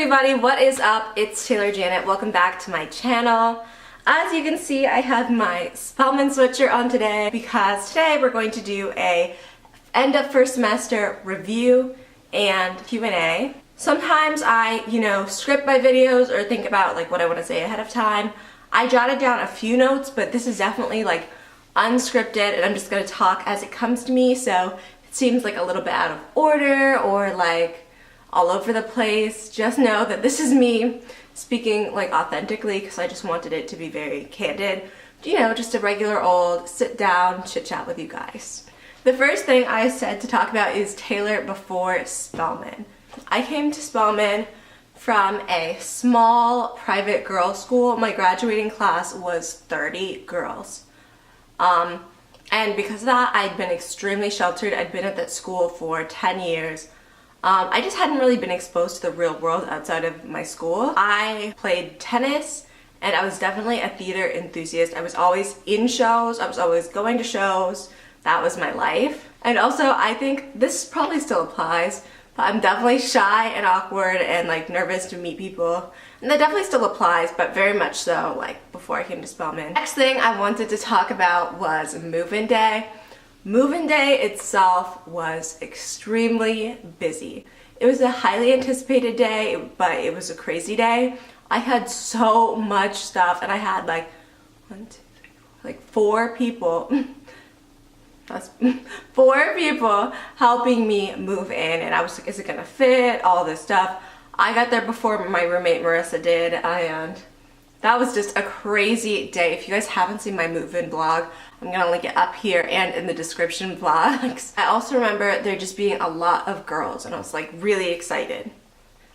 everybody, what is up? It's Taylor Janet. Welcome back to my channel. As you can see, I have my Spelman sweatshirt on today because today we're going to do a end of first semester review and Q&A. Sometimes I, script my videos or think about like what I want to say ahead of time. I jotted down a few notes, but this is definitely like unscripted and I'm just going to talk as it comes to me, so it seems like a little bit out of order or like all over the place. Just know that this is me speaking like authentically because I just wanted it to be very candid. Just a regular old sit down chit chat with you guys. The first thing I said to talk about is Taylor before Spelman. I came to Spelman from a small private girls' school. My graduating class was 30 girls. And because of that, I'd been extremely sheltered. I'd been at that school for 10 years. I just hadn't really been exposed to the real world outside of my school. I played tennis and I was definitely a theater enthusiast. I was always in shows, I was always going to shows. That was my life. And also, I think this probably still applies, but I'm definitely shy and awkward and like nervous to meet people. And that definitely still applies, but very much so like before I came to Spelman. Next thing I wanted to talk about was move-in day. Move-in day itself was extremely busy. It was a highly anticipated day, but it was a crazy day. I had so much stuff and I had like 4 people. That's 4 people helping me move in, and I was like, is it gonna fit? All this stuff. I got there before my roommate Marissa did, and that was just a crazy day. If you guys haven't seen my move-in vlog, I'm gonna link it up here and in the description vlogs. I also remember there just being a lot of girls and I was like really excited.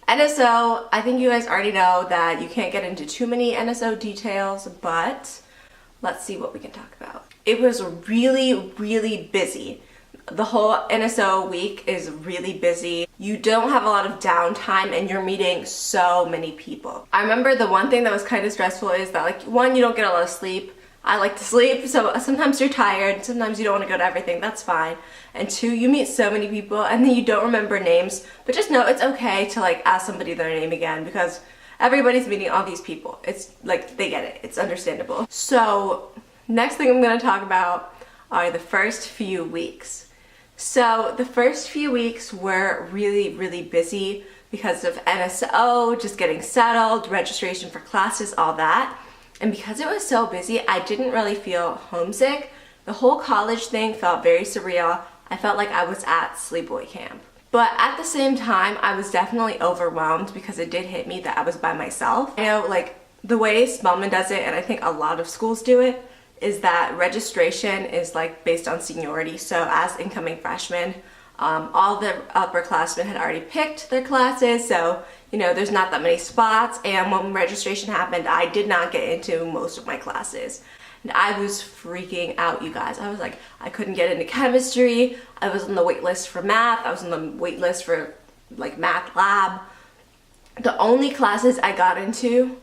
NSO, I think you guys already know that you can't get into too many NSO details, but let's see what we can talk about. It was really busy. The whole NSO week is really busy. You don't have a lot of downtime and you're meeting so many people. I remember the one thing that was kind of stressful is that like, one, you don't get a lot of sleep. I like to sleep, so sometimes you're tired, sometimes you don't want to go to everything, that's fine. And 2, you meet so many people and then you don't remember names, but just know it's okay to like ask somebody their name again because everybody's meeting all these people. It's like, they get it, it's understandable. So next thing I'm going to talk about are the first few weeks. So the first few weeks were really busy because of NSO, just getting settled, registration for classes, all that. And because it was so busy, I didn't really feel homesick. The whole college thing felt very surreal. I felt like I was at sleepaway camp. But at the same time, I was definitely overwhelmed because it did hit me that I was by myself. I know like the way Spelman does it, and I think a lot of schools do it, is that registration is like based on seniority. So as incoming freshmen, all the upperclassmen had already picked their classes, so there's not that many spots, and when registration happened, I did not get into most of my classes. And I was freaking out, you guys. I was like, I couldn't get into chemistry, I was on the wait list for math, I was on the wait list for like math lab. The only classes I got into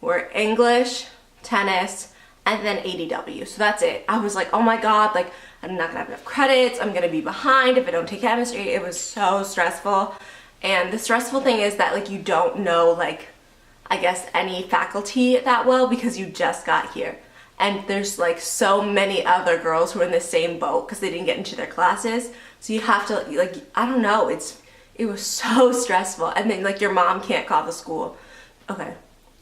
were English, tennis, and then ADW. So that's it. I was like, oh my god, like I'm not gonna have enough credits, I'm gonna be behind if I don't take chemistry. It was so stressful. And the stressful thing is that like you don't know like I guess any faculty that well because you just got here. And there's like so many other girls who are in the same boat because they didn't get into their classes. So you have to like, I don't know, it was so stressful. And then like your mom can't call the school. Okay,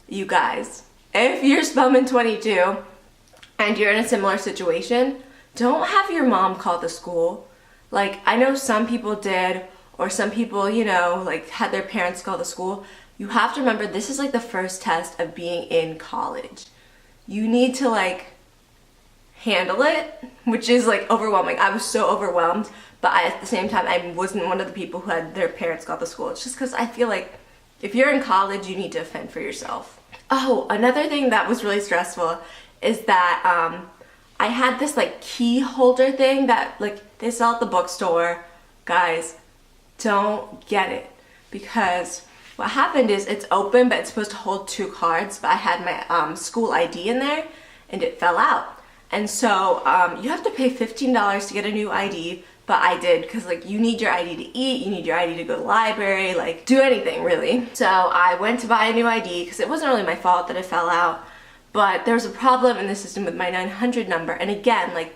you guys, if you're Spelman 22 and you're in a similar situation, don't have your mom call the school. Like I know some people did, or some people, like had their parents call the school. You have to remember this is like the first test of being in college. You need to like handle it, which is like overwhelming. I was so overwhelmed, but at the same time, I wasn't one of the people who had their parents call the school. It's just because I feel like if you're in college, you need to fend for yourself. Oh, another thing that was really stressful is that I had this like key holder thing that like they sell at the bookstore. Guys, don't get it, because what happened is it's open but it's supposed to hold 2 cards, but I had my school ID in there and it fell out. And so you have to pay $15 to get a new ID, but I did because like you need your ID to eat, you need your ID to go to the library, like do anything really. So I went to buy a new ID because it wasn't really my fault that it fell out, but there was a problem in the system with my 900 number. And again, like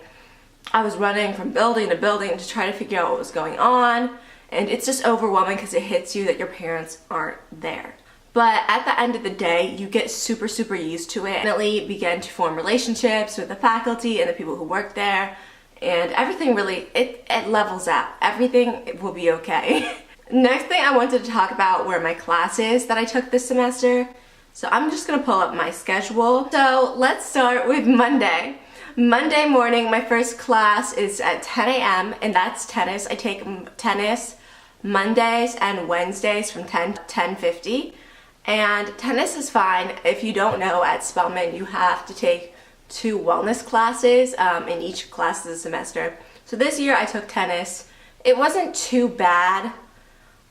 I was running from building to building to try to figure out what was going on. And it's just overwhelming because it hits you that your parents aren't there. But at the end of the day, you get super used to it. Definitely began to form relationships with the faculty and the people who work there. And everything really, it levels out. Everything will be okay. Next thing I wanted to talk about were my classes that I took this semester. So I'm just gonna pull up my schedule. So let's start with Monday. Monday morning, my first class is at 10 a.m. and that's tennis. I take tennis Mondays and Wednesdays from 10 to 10:50. And tennis is fine. If you don't know, at Spelman you have to take 2 wellness classes in each class of the semester. So this year I took tennis. It wasn't too bad.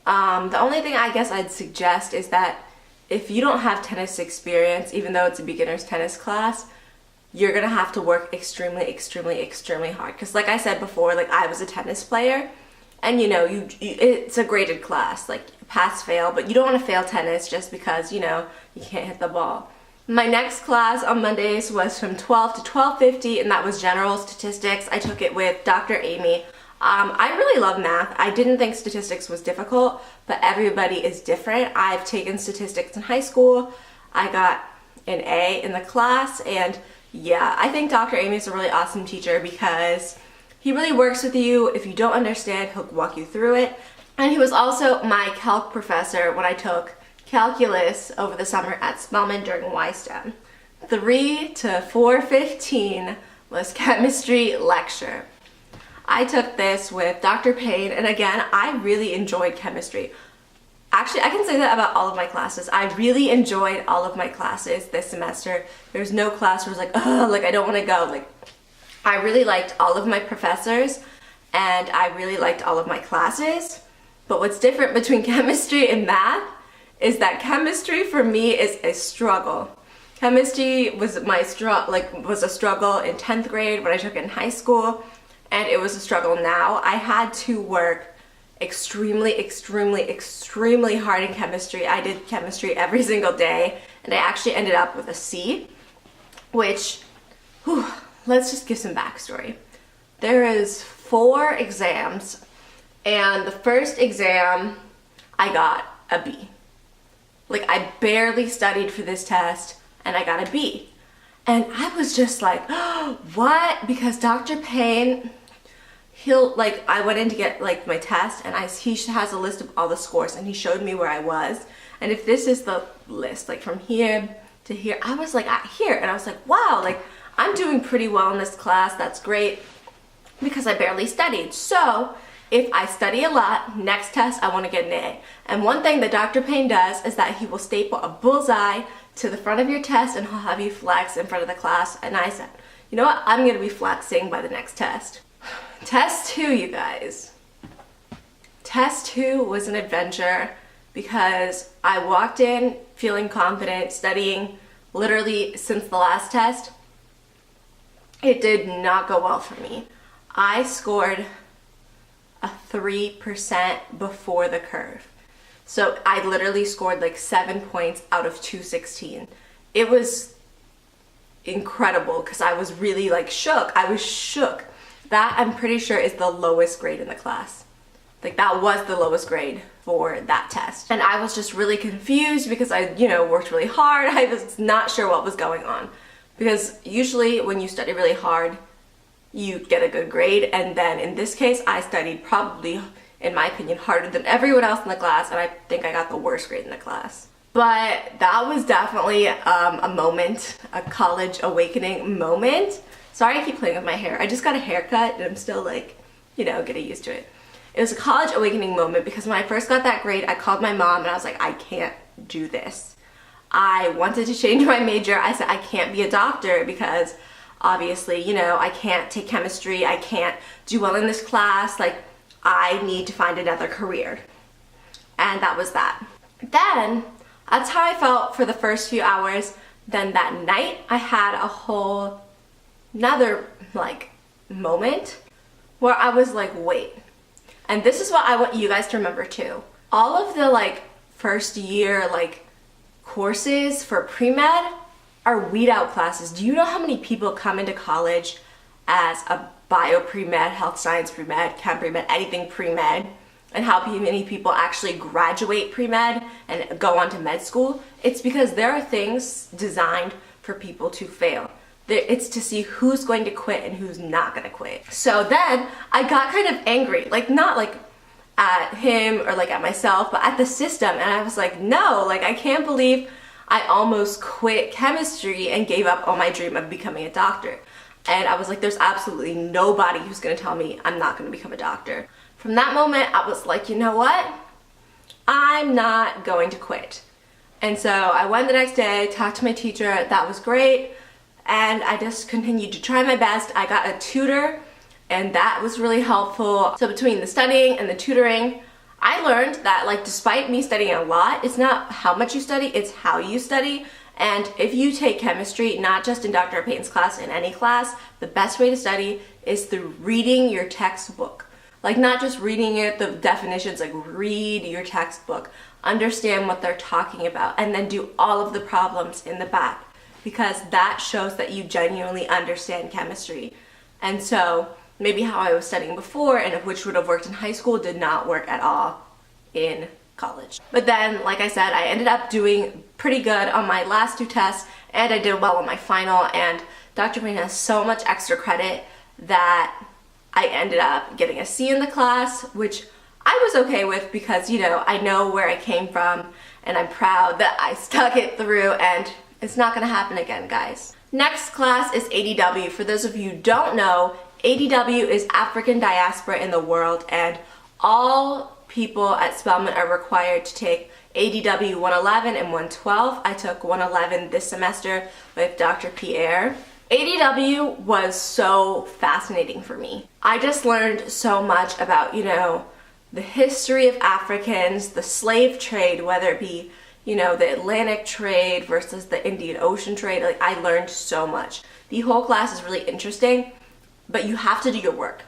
The only thing I guess I'd suggest is that if you don't have tennis experience, even though it's a beginner's tennis class, you're gonna have to work extremely hard. Because like I said before, like I was a tennis player, and you know, it's a graded class, like pass fail, but you don't want to fail tennis just because, you know, you can't hit the ball. My next class on Mondays was from 12 to 12:50, and that was general statistics. I took it with Dr. Amy. I really love math. I didn't think statistics was difficult, but everybody is different. I've taken statistics in high school. I got an A in the class, and yeah, I think Dr. Amy is a really awesome teacher because he really works with you. If you don't understand, he'll walk you through it. And he was also my calc professor when I took calculus over the summer at Spelman during Y-STEM. 3 to 4:15 was chemistry lecture. I took this with Dr. Payne, and again, I really enjoyed chemistry. Actually, I can say that about all of my classes. I really enjoyed all of my classes this semester. There's no class where I was like, oh, like I don't want to go. Like, I really liked all of my professors, and I really liked all of my classes. But what's different between chemistry and math is that chemistry for me is a struggle. Chemistry was was a struggle in 10th grade when I took it in high school, and it was a struggle now. I had to work extremely hard in chemistry. I did chemistry every single day, and I actually ended up with a C, which, let's just give some backstory. There is 4 exams, and the first exam, I got a B. Like, I barely studied for this test, and I got a B. And I was just like, oh, what? Because Dr. Payne, I went in to get like my test, and he has a list of all the scores, and he showed me where I was. And if this is the list, like from here to here, I was like at here, and I was like, wow, like I'm doing pretty well in this class. That's great because I barely studied. So if I study a lot, next test I want to get an A. And one thing that Dr. Payne does is that he will staple a bullseye to the front of your test, and he'll have you flex in front of the class. And I said, you know what, I'm going to be flexing by the next test. Test 2, you guys. Test 2 was an adventure because I walked in feeling confident, studying literally since the last test. It did not go well for me. I scored a 3% before the curve. So I literally scored like 7 points out of 216. It was incredible because I was really like shook. I was shook. That, I'm pretty sure, is the lowest grade in the class. Like, that was the lowest grade for that test. And I was just really confused because I, worked really hard. I was not sure what was going on. Because usually when you study really hard, you get a good grade. And then in this case, I studied probably, in my opinion, harder than everyone else in the class. And I think I got the worst grade in the class. But that was definitely a moment, a college awakening moment. Sorry I keep playing with my hair. I just got a haircut and I'm still like, getting used to it. It was a college awakening moment because when I first got that grade, I called my mom and I was like, I can't do this. I wanted to change my major. I said, I can't be a doctor because obviously, I can't take chemistry. I can't do well in this class. Like, I need to find another career. And that was that. Then, that's how I felt for the first few hours. Then that night, I had a whole another like moment where I was like, wait. And this is what I want you guys to remember too. All of the like first year like courses for pre-med are weed out classes. Do you know how many people come into college as a bio pre-med, health science pre-med, chem pre-med, anything pre-med, and how many people actually graduate pre-med and go on to med school? It's because there are things designed for people to fail. It's to see who's going to quit and who's not going to quit. So then I got kind of angry, like not like at him or like at myself, but at the system. And I was like, no, like I can't believe I almost quit chemistry and gave up on my dream of becoming a doctor. And I was like, there's absolutely nobody who's going to tell me I'm not going to become a doctor. From that moment, I was like, you know what? I'm not going to quit. And so I went the next day, talked to my teacher, that was great. And I just continued to try my best. I got a tutor, and that was really helpful. So between the studying and the tutoring, I learned that like despite me studying a lot, it's not how much you study, it's how you study. And if you take chemistry, not just in Dr. Payne's class, in any class, the best way to study is through reading your textbook. Like not just reading it, the definitions, like read your textbook, understand what they're talking about, and then do all of the problems in the back, because that shows that you genuinely understand chemistry. And so maybe how I was studying before and which would have worked in high school did not work at all in college. But then, like I said, I ended up doing pretty good on my last two tests, and I did well on my final, and Dr. Payne has so much extra credit that I ended up getting a C in the class, which I was okay with because, you know, I know where I came from, and I'm proud that I stuck it through, and it's not gonna happen again, guys. Next class is ADW. For those of you who don't know, ADW is African diaspora in the world, and all people at Spelman are required to take ADW 111 and 112. I took 111 this semester with Dr. Pierre. ADW was so fascinating for me. I just learned so much about, you know, the history of Africans, the slave trade, whether it be, you know, the Atlantic trade versus the Indian Ocean trade. Like, I learned so much. The whole class is really interesting, but you have to do your work.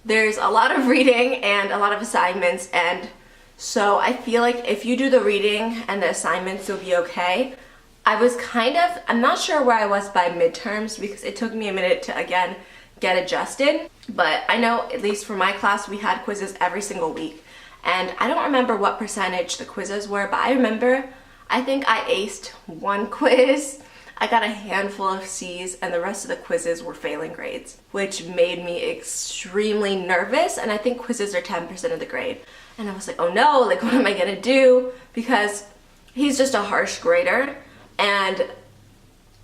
There's a lot of reading and a lot of assignments, and so I feel like if you do the reading and the assignments, you'll be okay. I'm not sure where I was by midterms because it took me a minute to, again, get adjusted. But I know, at least for my class, we had quizzes every single week. And I don't remember what percentage the quizzes were, but I remember, I think I aced one quiz. I got a handful of C's, and the rest of the quizzes were failing grades, which made me extremely nervous. And I think quizzes are 10% of the grade. And I was like, oh no, like what am I gonna do? Because he's just a harsh grader. And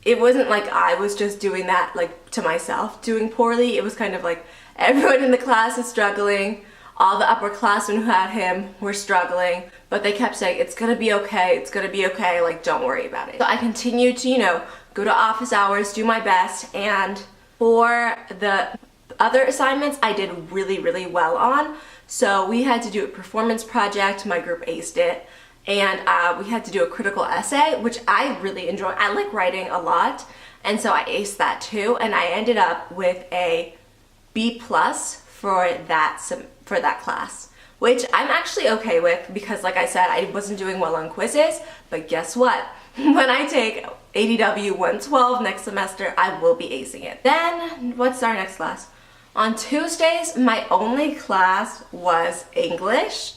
it wasn't like I was just doing that like to myself, doing poorly. It was kind of like everyone in the class is struggling. All the upperclassmen who had him were struggling, but they kept saying, it's gonna be okay, it's gonna be okay, like don't worry about it. So I continued to, you know, go to office hours, do my best, and for the other assignments I did really, really well on. So we had to do a performance project, my group aced it, and we had to do a critical essay, which I really enjoy. I like writing a lot, and so I aced that too, and I ended up with a B+ for that class, which I'm actually okay with because, like I said, I wasn't doing well on quizzes, but guess what? When I take ADW 112 next semester, I will be acing it. Then, what's our next class? On Tuesdays, my only class was English.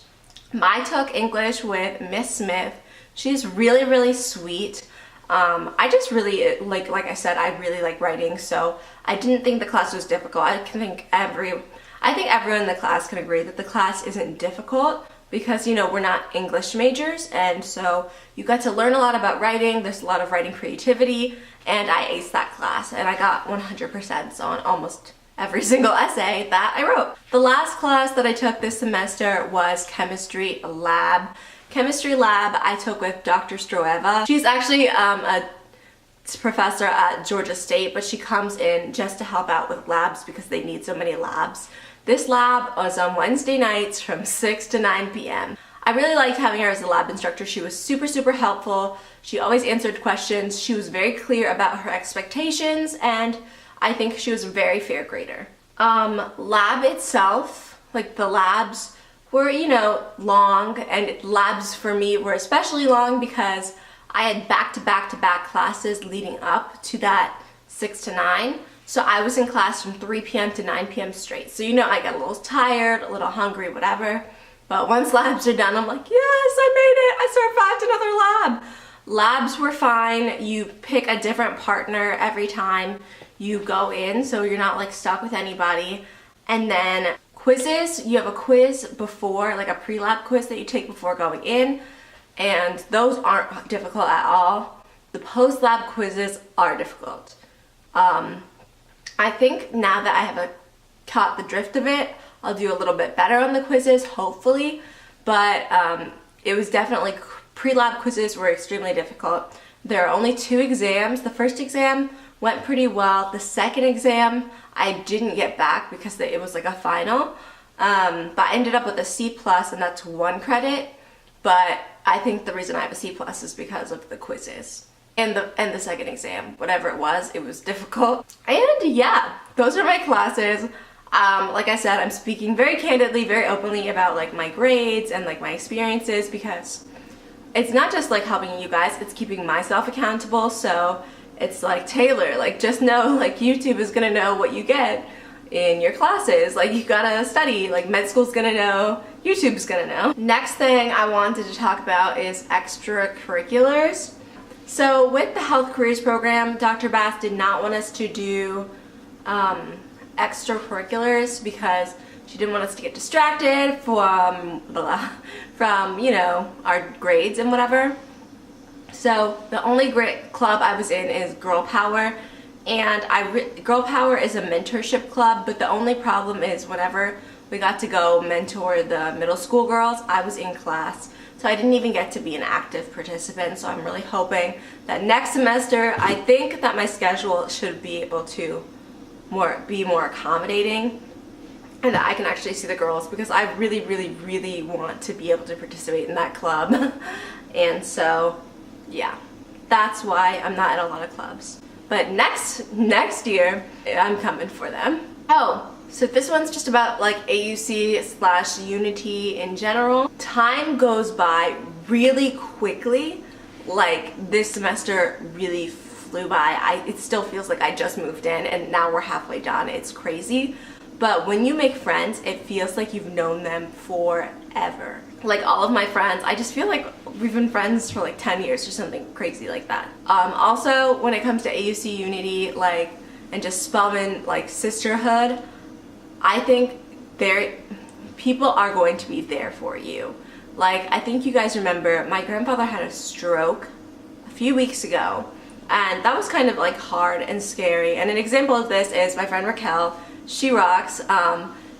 I took English with Miss Smith. She's really, really sweet. I just really, like I said, I really like writing, so I didn't think the class was difficult. I think everyone in the class can agree that the class isn't difficult because, you know, we're not English majors, and so you got to learn a lot about writing. There's a lot of writing creativity, and I aced that class, and I got 100% on almost every single essay that I wrote. The last class that I took this semester was chemistry lab. Chemistry lab I took with Dr. Stroeva. She's actually a professor at Georgia State, but she comes in just to help out with labs because they need so many labs. This lab was on Wednesday nights from 6 to 9 p.m. I really liked having her as a lab instructor. She was super, super helpful. She always answered questions. She was very clear about her expectations, and I think she was a very fair grader. Lab itself, like the labs were, you know, long, and labs for me were especially long because I had back-to-back classes leading up to that 6 to 9. So I was in class from 3 p.m. to 9 p.m. straight. So, you know, I got a little tired, a little hungry, whatever. But once labs are done, I'm like, yes, I made it. I survived another lab. Labs were fine. You pick a different partner every time you go in, so you're not like stuck with anybody. And then quizzes, you have a quiz before, like a pre-lab quiz that you take before going in, and those aren't difficult at all. The post-lab quizzes are difficult. I think now that I have caught the drift of it, I'll do a little bit better on the quizzes, hopefully, but it was definitely, pre-lab quizzes were extremely difficult. There are only 2 exams. The first exam went pretty well. The second exam, I didn't get back because it was like a final, but I ended up with a C+, and that's 1 credit, but I think the reason I have a C+ is because of the quizzes. And the second exam, whatever it was difficult. And yeah, those are my classes. Like I said, I'm speaking very candidly, very openly about like my grades and like my experiences, because it's not just like helping you guys, it's keeping myself accountable. So it's like, Taylor, like just know like YouTube is gonna know what you get in your classes. Like you gotta study, like med school's gonna know, YouTube's gonna know. Next thing I wanted to talk about is extracurriculars. So with the health careers program, Dr. Bass did not want us to do extracurriculars because she didn't want us to get distracted from you know, our grades and whatever. So the only club I was in is Girl Power, and Girl Power is a mentorship club, but the only problem is whenever we got to go mentor the middle school girls, I was in class. So I didn't even get to be an active participant, so I'm really hoping that next semester, I think that my schedule should be able to be more accommodating, and that I can actually see the girls, because I really, really, really want to be able to participate in that club. And so, yeah, that's why I'm not in a lot of clubs. But next year, I'm coming for them. Oh, so this one's just about like AUC/Unity in general. Time goes by really quickly. Like this semester really flew by. It still feels like I just moved in and now we're halfway done. It's crazy. But when you make friends, it feels like you've known them forever. Like all of my friends, I just feel like we've been friends for like 10 years or something crazy like that. Also, when it comes to AUC Unity, like, and just Spelman, like sisterhood, I think people are going to be there for you. Like, I think you guys remember my grandfather had a stroke a few weeks ago, and that was kind of like hard and scary. And an example of this is my friend Raquel. She rocks.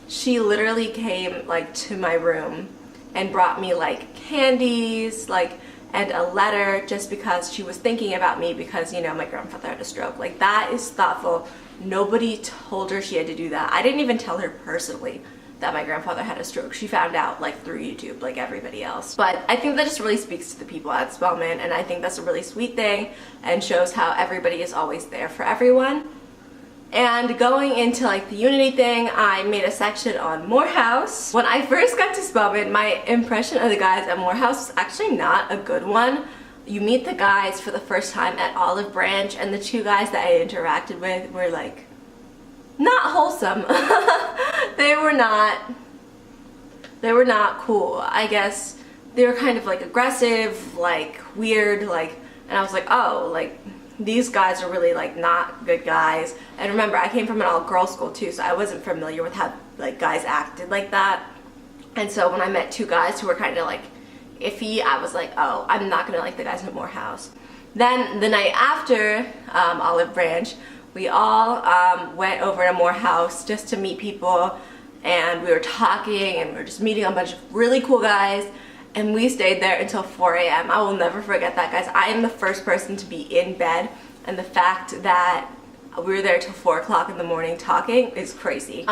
She literally came like to my room and brought me like candies, like, and a letter, just because she was thinking about me because, you know, my grandfather had a stroke. Like, that is thoughtful. Nobody told her she had to do that. I didn't even tell her personally that my grandfather had a stroke. She found out like through YouTube, like everybody else. But I think that just really speaks to the people at Spelman, and I think that's a really sweet thing and shows how everybody is always there for everyone. And going into like the Unity thing, I made a section on Morehouse. When I first got to Spelman, my impression of the guys at Morehouse was actually not a good one. You meet the guys for the first time at Olive Branch, and the 2 guys that I interacted with were like not wholesome. They were not cool. I guess they were kind of like aggressive, like weird, like, and I was like, oh, like these guys are really like not good guys. And remember, I came from an all-girls school too, so I wasn't familiar with how like guys acted like that. And so when I met 2 guys who were kind of like iffy, I was like, oh, I'm not gonna like the guys at Morehouse. Then the night after Olive Branch, we all went over to Morehouse just to meet people, and we were talking and we were just meeting a bunch of really cool guys, and we stayed there until 4 a.m. I will never forget that, guys. I am the first person to be in bed, and the fact that we were there till 4 o'clock in the morning talking is crazy.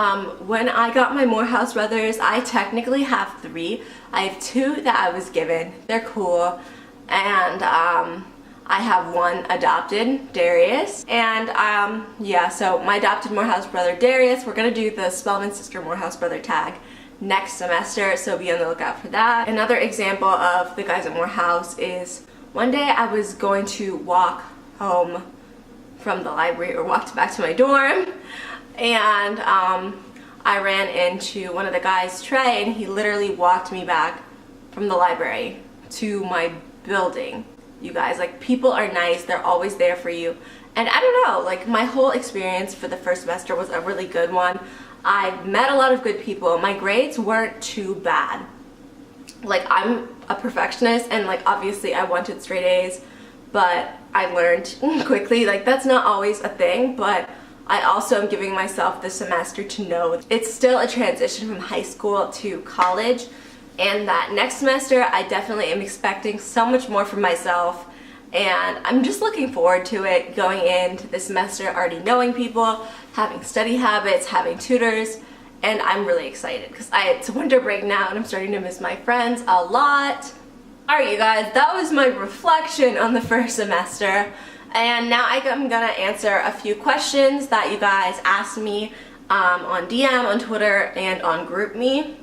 When I got my Morehouse brothers, I technically have 3. I have 2 that I was given. They're cool, and I have one adopted, Darius, and yeah, so my adopted Morehouse brother Darius, we're gonna do the Spelman sister Morehouse brother tag next semester, so be on the lookout for that. Another example of the guys at Morehouse is one day I was going to walk home from the library, or walked back to my dorm, and I ran into one of the guys, Trey, and he literally walked me back from the library to my building. You guys, like, people are nice, they're always there for you. And I don't know, like, my whole experience for the first semester was a really good one. I met a lot of good people. My grades weren't too bad. Like, I'm a perfectionist, and like, obviously I wanted straight A's, but I learned quickly, like, that's not always a thing, but I also am giving myself this semester to know it's still a transition from high school to college, and that next semester I definitely am expecting so much more from myself, and I'm just looking forward to it, going into this semester already knowing people, having study habits, having tutors, and I'm really excited because it's winter break now and I'm starting to miss my friends a lot. Alright you guys, that was my reflection on the first semester, and now I'm gonna answer a few questions that you guys asked me on DM, on Twitter, and on GroupMe.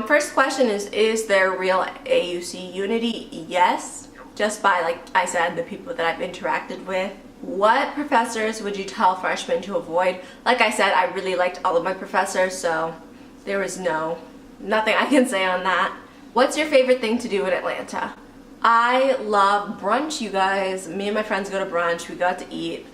First question is there real AUC unity? Yes, just by, like I said, the people that I've interacted with. What professors would you tell freshmen to avoid? Like I said, I really liked all of my professors, so there was nothing I can say on that. What's your favorite thing to do in Atlanta? I love brunch, you guys. Me and my friends go to brunch, we go out to eat.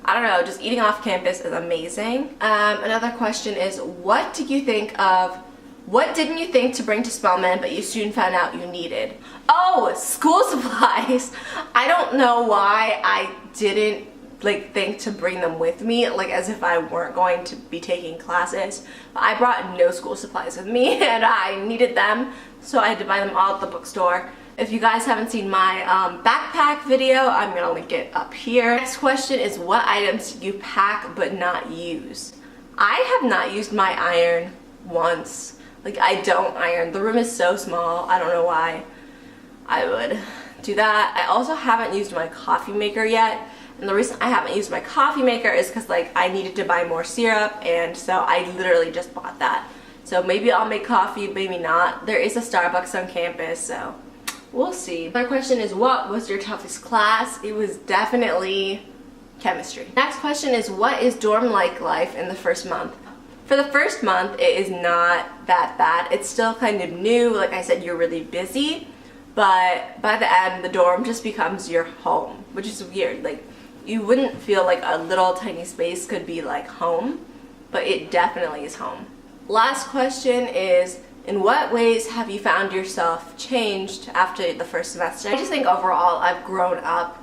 I don't know, just eating off campus is amazing. Another question is, what didn't you think to bring to Spelman but you soon found out you needed? Oh, school supplies! I don't know why I didn't think to bring them with me, like as if I weren't going to be taking classes. But I brought no school supplies with me and I needed them, so I had to buy them all at the bookstore. If you guys haven't seen my backpack video, I'm gonna link it up here. Next question is, what items do you pack but not use? I have not used my iron once. Like, I don't iron. The room is so small, I don't know why I would do that. I also haven't used my coffee maker yet, and the reason I haven't used my coffee maker is because, like, I needed to buy more syrup, and so I literally just bought that. So maybe I'll make coffee, maybe not. There is a Starbucks on campus, so we'll see. Another question is, what was your toughest class? It was definitely chemistry. Next question is, what is dorm life in the first month? For the first month, it is not that bad. It's still kind of new. Like I said, you're really busy, but by the end, the dorm just becomes your home, which is weird. Like, you wouldn't feel like a little tiny space could be like home, but it definitely is home. Last question is, in what ways have you found yourself changed after the first semester? I just think overall I've grown up.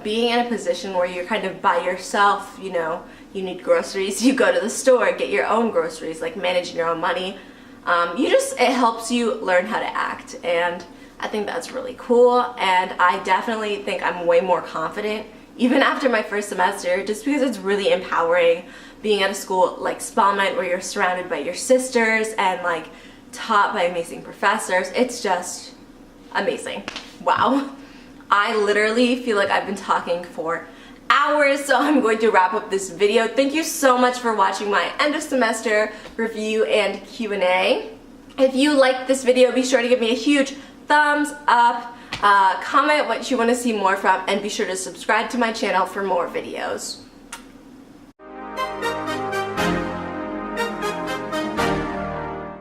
Being in a position where you're kind of by yourself, you know, you need groceries, you go to the store, get your own groceries, like managing your own money. It helps you learn how to act, and I think that's really cool, and I definitely think I'm way more confident even after my first semester, just because it's really empowering being at a school like Spelman where you're surrounded by your sisters and like taught by amazing professors. It's just amazing. Wow. I literally feel like I've been talking for hours, so I'm going to wrap up this video. Thank you so much for watching my end of semester review and Q&A. If you liked this video, be sure to give me a huge thumbs up, comment what you want to see more from, and be sure to subscribe to my channel for more videos.